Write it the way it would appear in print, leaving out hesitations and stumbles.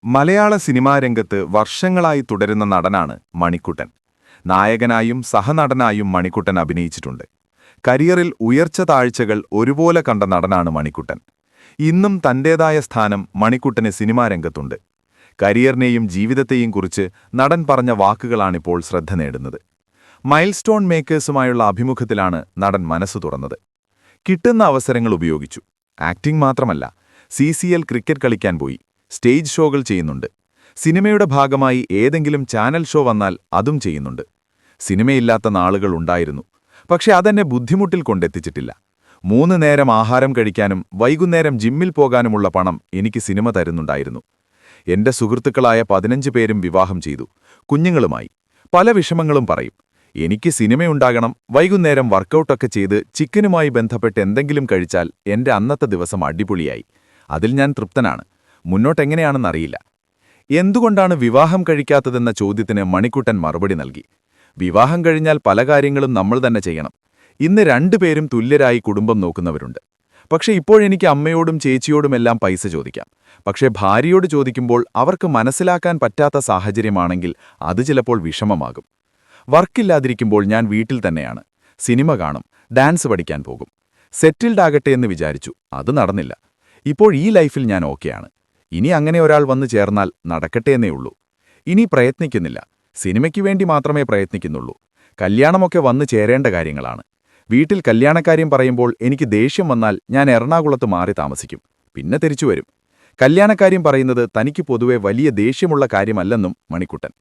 മലയാള cinema രംഗത്ത് വർഷങ്ങളായി തുടരുന്ന നടനാണ് മണിക്കുട്ടൻ. നായകനായും സഹനടനായും മണിക്കുട്ടൻ അഭിനയിച്ചിട്ടുണ്ട്. കരിയറിൽ ഉയർച്ച താഴ്ചകൾ ഒരുപോലെ കണ്ട നടനാണ് മണിക്കുട്ടൻ. ഇന്നും തന്റേതായ സ്ഥാനം മണിക്കുട്ടന് സിനിമാ രംഗത്തുണ്ട്. കരിയറിനെയും ജീവിതത്തെയും കുറിച്ച് നടൻ പറഞ്ഞ വാക്കുകളാണിപ്പോൾ ശ്രദ്ധ നേടുന്നത്. മൈൽസ്റ്റോൺ മേക്കേഴ്സുമായുള്ള അഭിമുഖത്തിലാണ് നടൻ മനസ്സു തുറന്നത്. കിട്ടുന്ന അവസരങ്ങൾ ഉപയോഗിച്ചു. ആക്ടിംഗ് മാത്രമല്ല, CCL ക്രിക്കറ്റ് കളിക്കാൻ പോയി, സ്റ്റേജ് ഷോകൾ ചെയ്യുന്നുണ്ട്. സിനിമയുടെ ഭാഗമായി ഏതെങ്കിലും ചാനൽ ഷോ വന്നാൽ അതും ചെയ്യുന്നുണ്ട്. സിനിമയില്ലാത്ത നാളുകൾ ഉണ്ടായിരുന്നു. പക്ഷെ അതെന്നെ ബുദ്ധിമുട്ടിൽ കൊണ്ടെത്തിച്ചിട്ടില്ല. 3 നേരം ആഹാരം കഴിക്കാനും വൈകുന്നേരം ജിമ്മിൽ പോകാനുമുള്ള പണം എനിക്ക് സിനിമ തരുന്നുണ്ടായിരുന്നു. എന്റെ സുഹൃത്തുക്കളായ 15 പേരും വിവാഹം ചെയ്തു, കുഞ്ഞുങ്ങളുമായി. പല വിഷമങ്ങളും പറയും. എനിക്ക് സിനിമയുണ്ടാകണം, വൈകുന്നേരം വർക്കൗട്ടൊക്കെ ചെയ്ത് ചിക്കനുമായി ബന്ധപ്പെട്ട് എന്തെങ്കിലും കഴിച്ചാൽ എന്റെ അന്നത്തെ ദിവസം അടിപൊളിയായി. അതിൽ ഞാൻ തൃപ്തനാണ്. മുന്നോട്ടെങ്ങനെയാണെന്നറിയില്ല. എന്തുകൊണ്ടാണ് വിവാഹം കഴിക്കാത്തതെന്ന ചോദ്യത്തിന് മണിക്കുട്ടൻ മറുപടി നൽകി. വിവാഹം കഴിഞ്ഞാൽ പല കാര്യങ്ങളും നമ്മൾ തന്നെ ചെയ്യണം. ഇന്ന് 2 പേരും തുല്യരായി കുടുംബം നോക്കുന്നവരുണ്ട്. പക്ഷെ ഇപ്പോഴെനിക്ക് അമ്മയോടും ചേച്ചിയോടുമെല്ലാം പൈസ ചോദിക്കാം. പക്ഷേ ഭാര്യയോട് ചോദിക്കുമ്പോൾ അവർക്ക് മനസ്സിലാക്കാൻ പറ്റാത്ത സാഹചര്യമാണെങ്കിൽ അത് ചിലപ്പോൾ വിഷമമാകും. വർക്കില്ലാതിരിക്കുമ്പോൾ ഞാൻ വീട്ടിൽ തന്നെയാണ്. സിനിമ കാണും, ഡാൻസ് പഠിക്കാൻ പോകും. സെറ്റിൽഡ് ആകട്ടെ എന്ന് വിചാരിച്ചു. അത് നടന്നില്ല. ഇപ്പോൾ ഈ ലൈഫിൽ ഞാൻ ഓക്കെയാണ്. ഇനി അങ്ങനെ ഒരാൾ വന്നു ചേർന്നാൽ നടക്കട്ടെ എന്നേ ഉള്ളൂ. ഇനി പ്രയത്നിക്കുന്നില്ല. സിനിമയ്ക്ക് വേണ്ടി മാത്രമേ പ്രയത്നിക്കുന്നുള്ളൂ. കല്യാണമൊക്കെ വന്നു ചേരേണ്ട കാര്യങ്ങളാണ്. വീട്ടിൽ കല്യാണക്കാര്യം പറയുമ്പോൾ എനിക്ക് ദേഷ്യം വന്നാൽ ഞാൻ എറണാകുളത്ത് മാറി താമസിക്കും. പിന്നെ തിരിച്ചുവരും. കല്യാണക്കാര്യം പറയുന്നത് തനിക്ക് പൊതുവെ വലിയ ദേഷ്യമുള്ള കാര്യമല്ലെന്നും മണിക്കുട്ടൻ